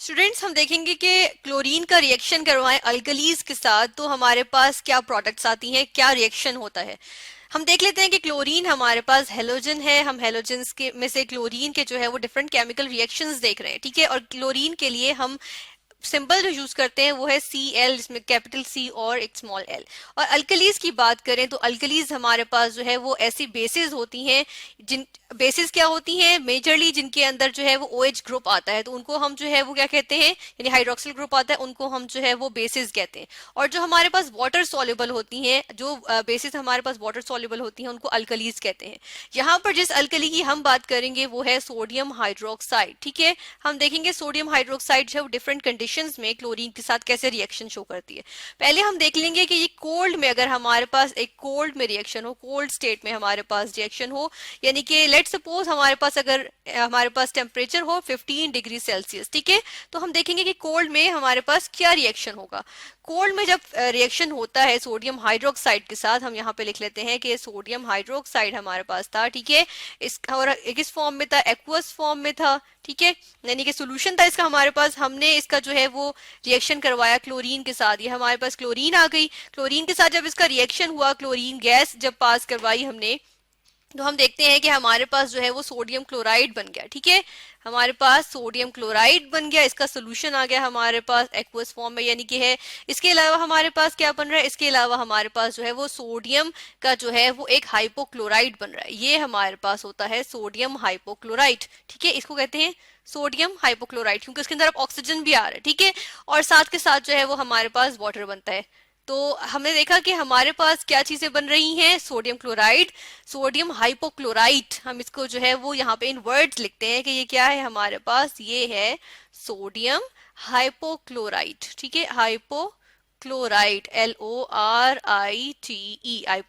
Students, हम देखेंगे कि क्लोरीन का रिएक्शन करवाएं अल्कलीज के साथ तो हमारे पास क्या प्रोडक्ट्स आती हैं, क्या रिएक्शन होता है। हम देख लेते हैं कि क्लोरीन हमारे पास हेलोजन है। हम हेलोजन्स के में से क्लोरीन के जो है वो डिफरेंट केमिकल रिएक्शंस देख रहे हैं, ठीक है। और क्लोरीन के लिए हम सिंबल जो यूज करते हैं वो है Cl, जिसमें कैपिटल C और एक स्मॉल l। और अल्कलीज की बात करें तो अल्कलीज हमारे पास जो है वो ऐसी बेसिस होती हैं, जिन बेसिस क्या होती हैं मेजरली, जिनके अंदर जो है वो OH ग्रुप आता है, तो उनको हम जो है वो क्या कहते हैं, यानी हाइड्रोक्सिल ग्रुप आता है, उनको हम जो है वो बेसिस कहते हैं। और जो हमारे पास वाटर सॉल्युबल होती हैं, जो बेसिस हमारे पास वाटर सॉल्युबल होती हैं, उनको अल्कलीज कहते हैं। यहाँ पर जिस अल्कली की हम बात करेंगे वो है सोडियम हाइड्रोक्साइड, ठीक है। हम देखेंगे सोडियम हाइड्रोक्साइड जो है डिफरेंट कंडीशंस में क्लोरीन के साथ कैसे रिएक्शन शो करती है। पहले हम देख लेंगे कि ये कोल्ड में, अगर हमारे पास एक कोल्ड में रिएक्शन हो, कोल्ड स्टेट में हमारे पास रिएक्शन हो, यानी कि लेट सपोज हमारे पास अगर हमारे पास टेम्परेचर हो 15 डिग्री सेल्सियस, ठीक है। तो हम देखेंगे कि कोल्ड में हमारे पास क्या रिएक्शन होगा। कोल्ड में जब रिएक्शन होता है सोडियम हाइड्रोक्साइड के साथ, हम यहाँ पे लिख लेते हैं कि सोडियम हाइड्रोक्साइड हमारे पास था, ठीक है। इस और किस फॉर्म में था, एक्वस फॉर्म में था, ठीक है। यानी कि सोल्यूशन था इसका हमारे पास। हमने इसका जो है वो रिएक्शन करवाया क्लोरीन के साथ, ये हमारे पास क्लोरीन आ गई। क्लोरीन के साथ जब इसका रिएक्शन हुआ, क्लोरीन गैस जब पास करवाई हमने, तो हम देखते हैं कि हमारे पास जो है वो सोडियम क्लोराइड बन गया, ठीक है। हमारे पास सोडियम क्लोराइड बन गया, इसका सोल्यूशन आ गया हमारे पास एक्वस फॉर्म में, यानी कि है। इसके अलावा हमारे पास क्या बन रहा है, इसके अलावा हमारे पास जो है वो सोडियम का जो है वो एक हाइपोक्लोराइड बन रहा है, ये हमारे पास होता है सोडियम हाइपोक्लोराइड, ठीक है। इसको कहते हैं सोडियम हाइपोक्लोराइड, क्योंकि इसके अंदर अब ऑक्सीजन भी आ रहा है, ठीक है। और साथ के साथ जो है वो हमारे पास वाटर बनता है। तो हमने देखा कि हमारे पास क्या चीजें बन रही हैं, सोडियम क्लोराइड, सोडियम हाइपोक्लोराइट। हम इसको जो है वो यहाँ पे इन वर्ड्स लिखते हैं कि ये क्या है हमारे पास, ये है सोडियम हाइपोक्लोराइट, ठीक है। हाइपोक्लोराइट, LORITE,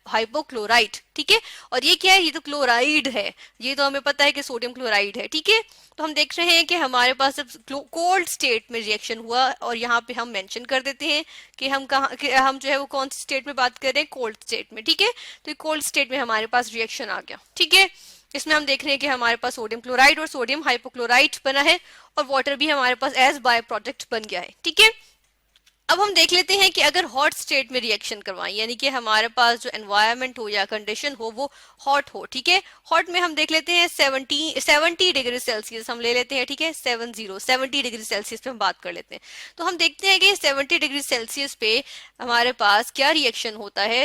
हाइपोक्लोराइट, ठीक है। और ये क्या है, ये तो क्लोराइड है, ये तो हमें पता है कि सोडियम क्लोराइड है, ठीक है। तो हम देख रहे हैं कि हमारे पास अब कोल्ड स्टेट में रिएक्शन हुआ, और यहाँ पे हम मेंशन कर देते हैं कि हम कहाँ कि हम जो है वो कौन सी स्टेट में बात कर रहे हैं, कोल्ड स्टेट में, ठीक है। तो कोल्ड स्टेट में हमारे पास रिएक्शन आ गया, ठीक है। इसमें हम देख रहे हैं कि हमारे पास सोडियम क्लोराइड और सोडियम हाइपोक्लोराइट बना है, और वाटर भी हमारे पास एज बाय प्रोडक्ट बन गया है, ठीक है। अब हम देख लेते हैं कि अगर हॉट स्टेट में रिएक्शन करवाएं, यानी कि हमारे पास जो एनवायरनमेंट हो या कंडीशन हो वो हॉट हो, ठीक है। हॉट में हम देख लेते हैं 70 डिग्री सेल्सियस हम ले लेते हैं, ठीक है। 70 डिग्री सेल्सियस पे हम बात कर लेते हैं। तो हम देखते हैं कि 70 डिग्री सेल्सियस पे हमारे पास क्या रिएक्शन होता है।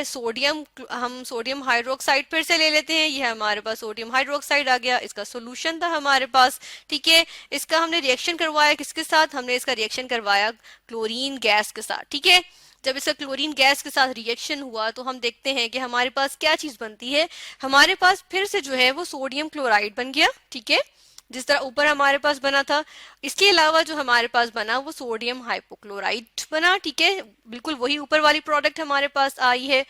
हम सोडियम हाइड्रोक्साइड फिर से ले लेते हैं, ये हमारे पास सोडियम हाइड्रोक्साइड आ गया, इसका सोल्यूशन था हमारे पास, ठीक है। इसका हमने रिएक्शन करवाया किसके साथ, हमने इसका रिएक्शन करवाया क्लोरीन गैस के साथ, ठीक है। जब इसका क्लोरीन गैस के साथ रिएक्शन हुआ तो हम देखते हैं कि हमारे पास क्या चीज बनती है, हमारे पास फिर से जो है वो सोडियम क्लोराइड बन गया, ठीक है, जिस तरह ऊपर हमारे पास बना था। इसके अलावा जो हमारे पास बना वो सोडियम हाइपोक्लोराइट बना, ठीक है। बिल्कुल वही ऊपर वाली प्रोडक्ट हमारे पास आई है।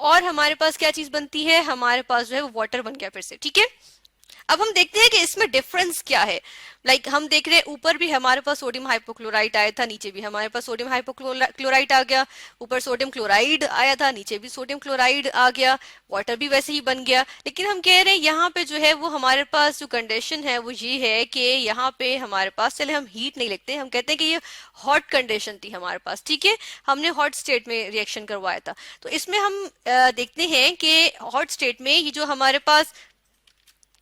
और हमारे पास क्या चीज बनती है, हमारे पास जो है वो वाटर बन गया फिर से, ठीक है। अब हम देखते हैं कि इसमें डिफरेंस क्या है। हम देख रहे हैं ऊपर भी हमारे पास सोडियम हाइपोक्लोराइट आया था, नीचे भी हमारे पास सोडियम हाइपोक्लोराइट आ गया। ऊपर सोडियम क्लोराइड आया था, नीचे भी सोडियम क्लोराइड आ गया, वाटर भी वैसे ही बन गया। लेकिन हम कह रहे हैं यहाँ पे जो है वो हमारे पास जो कंडीशन है वो ये है कि यहाँ पे हमारे पास, चले हम हीट नहीं लिखते, हम कहते हैं कि ये हॉट कंडीशन थी हमारे पास, ठीक है। हमने हॉट स्टेट में रिएक्शन करवाया था। तो इसमें हम देखते हैं कि हॉट स्टेट में ये जो हमारे पास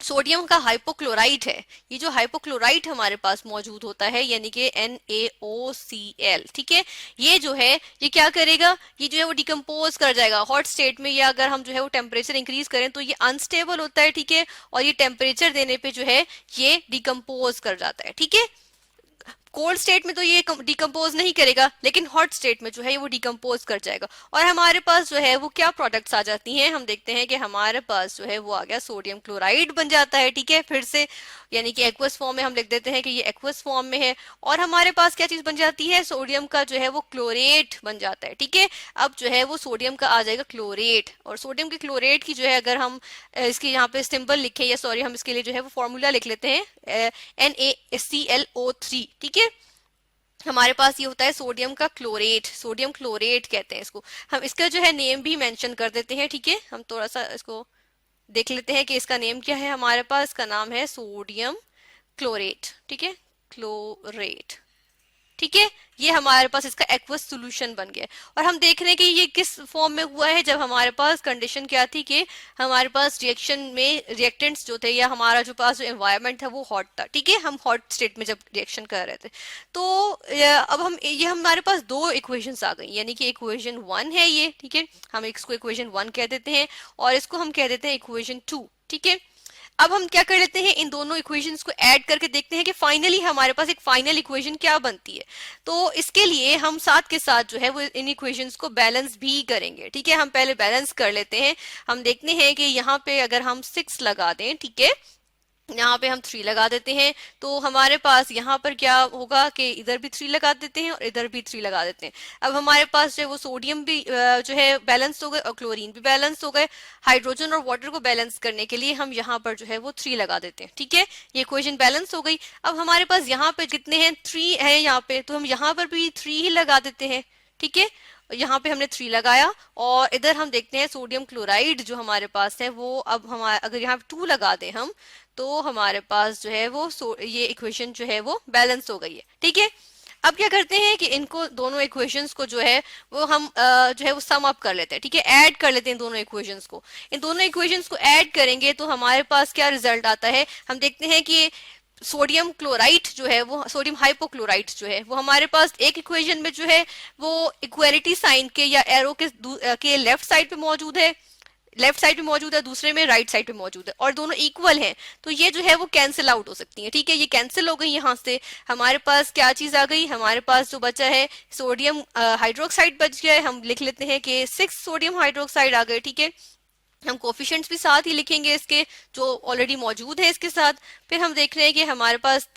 सोडियम का हाइपोक्लोराइट है, ये जो हाइपोक्लोराइट हमारे पास मौजूद होता है, यानी कि NaOCl, ठीक है। ये जो है ये क्या करेगा, ये जो है वो डिकम्पोज कर जाएगा हॉट स्टेट में, या अगर हम जो है वो टेम्परेचर इंक्रीज करें तो ये अनस्टेबल होता है, ठीक है। और ये टेम्परेचर देने पे जो है ये डिकम्पोज कर जाता है, ठीक है। कोल्ड स्टेट में तो ये डिकम्पोज नहीं करेगा, लेकिन हॉट स्टेट में जो है वो डिकम्पोज कर जाएगा। और हमारे पास जो है वो क्या प्रोडक्ट्स आ जाती हैं, हम देखते हैं कि हमारे पास जो है वो आ गया सोडियम क्लोराइड बन जाता है, ठीक है, फिर से, यानी कि एक्वस फॉर्म में हम लिख देते हैं कि ये एक्वस फॉर्म में है। और हमारे पास क्या चीज बन जाती है, सोडियम का जो है वो क्लोरेट बन जाता है, ठीक है। अब जो है वो सोडियम का आ जाएगा क्लोरेट, और सोडियम के क्लोरेट की जो है अगर हम इसके यहाँ पे सिंबल लिखें, या सॉरी हम इसके लिए जो है वो फॉर्मूला लिख लेते हैं NaClO3, ठीक है। हमारे पास ये होता है सोडियम का क्लोरेट, सोडियम क्लोरेट कहते हैं इसको। हम इसका जो है नेम भी मेंशन कर देते हैं, ठीक है। हम थोड़ा सा इसको देख लेते हैं कि इसका नेम क्या है। हमारे पास इसका नाम है सोडियम क्लोरेट, ठीक है, क्लोरेट, ठीक है, ये हमारे पास इसका एक्वस सॉल्यूशन बन गया। और हम देख रहे हैं कि ये किस फॉर्म में हुआ है, जब हमारे पास कंडीशन क्या थी कि हमारे पास रिएक्शन में रिएक्टेंट्स जो थे या हमारा जो पास जो एनवायरनमेंट था वो हॉट था। ठीक है, हम हॉट स्टेट में जब रिएक्शन कर रहे थे। तो अब हम ये हमारे पास दो इक्वेशंस आ गई, यानी कि इक्वेशन 1 है ये। ठीक है, हम इसको इक्वेशन 1 कह देते हैं और इसको हम कह देते हैं इक्वेशन 2। ठीक है, अब हम क्या कर लेते हैं, इन दोनों इक्वेशंस को ऐड करके देखते हैं कि फाइनली हमारे पास एक फाइनल इक्वेशन क्या बनती है। तो इसके लिए हम साथ के साथ जो है वो इन इक्वेशंस को बैलेंस भी करेंगे। ठीक है, हम पहले बैलेंस कर लेते हैं। हम देखते हैं कि यहाँ पे अगर हम 6 लगा दें, ठीक है, यहाँ पे हम 3 लगा देते हैं, तो हमारे पास यहाँ पर क्या होगा कि इधर भी 3 लगा देते हैं और इधर भी 3 लगा देते हैं। अब हमारे पास जो है वो सोडियम भी जो है बैलेंस हो गए और क्लोरीन भी बैलेंस हो गए। हाइड्रोजन और वाटर को बैलेंस करने के लिए हम यहाँ पर जो है वो 3 लगा देते हैं। ठीक है, ये इक्वेशन बैलेंस हो गई। अब हमारे पास यहाँ पे कितने हैं, 3 है यहाँ पे, तो हम यहाँ पर भी 3 ही लगा देते हैं। ठीक है, यहाँ पे हमने 3 लगाया और इधर हम देखते हैं सोडियम क्लोराइड जो हमारे पास है वो, अब हमारे अगर यहाँ पे 2 लगा दें हम, तो हमारे पास जो है वो ये इक्वेशन जो है वो बैलेंस हो गई है। ठीक है, अब क्या करते हैं कि इनको दोनों इक्वेशंस को जो है वो हम जो है वो सम अप कर लेते हैं। ठीक है, ऐड कर लेते हैं दोनों इक्वेशंस को। इन दोनों इक्वेशंस को ऐड करेंगे तो हमारे पास क्या रिजल्ट आता है, हम देखते हैं कि सोडियम क्लोराइड जो है वो, सोडियम हाइपोक्लोराइड जो है वो हमारे पास एक इक्वेशन में जो है वो इक्वालिटी साइन के या एरो के लेफ्ट साइड पे मौजूद है, लेफ्ट साइड पे मौजूद है, दूसरे में राइट साइड पे मौजूद है, और दोनों इक्वल हैं। तो ये जो है वो कैंसिल आउट हो सकती है। ठीक है, ये कैंसिल हो गई। यहाँ से हमारे पास क्या चीज आ गई, हमारे पास जो बचा है सोडियम हाइड्रोक्साइड बच गया है। हम लिख लेते हैं कि 6 सोडियम हाइड्रोक्साइड आ गए। ठीक है, हम कोफिशिएंट्स भी साथ ही लिखेंगे इसके जो ऑलरेडी मौजूद है इसके साथ। फिर हम देख रहे हैं कि हमारे पास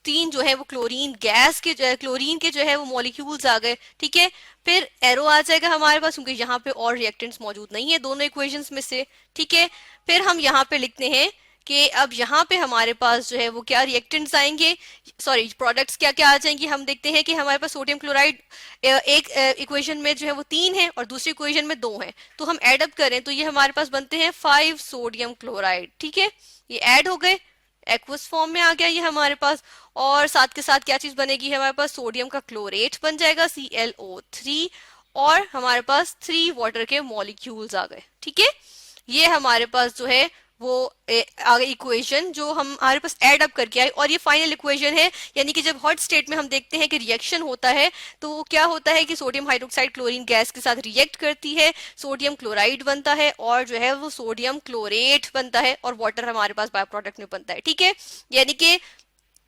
3 जो है वो क्लोरीन गैस के जो है, क्लोरीन के जो है वो मॉलिक्यूल्स आ गए। ठीक है, फिर एरो आ जाएगा हमारे पास क्योंकि यहाँ पे और रिएक्टेंट्स मौजूद नहीं है दोनों इक्वेशंस में से। ठीक है, फिर हम यहाँ पे लिखते हैं कि अब यहाँ पे हमारे पास जो है वो क्या रिएक्टेंट्स आएंगे, सॉरी प्रोडक्ट्स क्या क्या आ जाएंगी। हम देखते हैं कि हमारे पास सोडियम क्लोराइड एक इक्वेशन में जो है वो 3 है और दूसरी इक्वेशन में 2 है, तो हम ऐड अप करें तो ये हमारे पास बनते हैं 5 सोडियम क्लोराइड। ठीक है, ये ऐड हो गए, एक्वस फॉर्म में आ गया ये हमारे पास। और साथ के साथ क्या चीज बनेगी, हमारे पास सोडियम का क्लोरेट बन जाएगा ClO3, और हमारे पास 3 वाटर के मॉलिक्यूल्स आ गए। ठीक है, ये हमारे पास जो है वो आगे इक्वेशन जो हम हमारे पास ऐड अप करके आए, और ये फाइनल इक्वेशन है। यानी कि जब हॉट स्टेट में हम देखते हैं कि रिएक्शन होता है तो वो क्या होता है कि सोडियम हाइड्रोक्साइड क्लोरीन गैस के साथ रिएक्ट करती है, सोडियम क्लोराइड बनता है और जो है वो सोडियम क्लोरेट बनता है, और वाटर हमारे पास बाय प्रोडक्ट में बनता है। ठीक है, यानी कि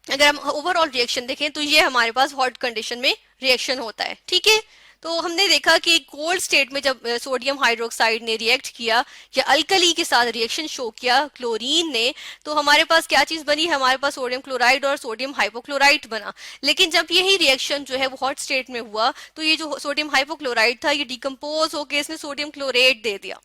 अगर हम ओवरऑल रिएक्शन देखें तो ये हमारे पास हॉट कंडीशन में रिएक्शन होता है। ठीक है, तो हमने देखा कि कोल्ड स्टेट में जब सोडियम हाइड्रोक्साइड ने रिएक्ट किया या अल्कली के साथ रिएक्शन शो किया क्लोरीन ने, तो हमारे पास क्या चीज बनी, हमारे पास सोडियम क्लोराइड और सोडियम हाइपोक्लोराइड बना। लेकिन जब यही रिएक्शन जो है वो हॉट स्टेट में हुआ तो ये जो सोडियम हाइपोक्लोराइड था ये डिकम्पोज होकर इसने सोडियम क्लोरेट दे दिया।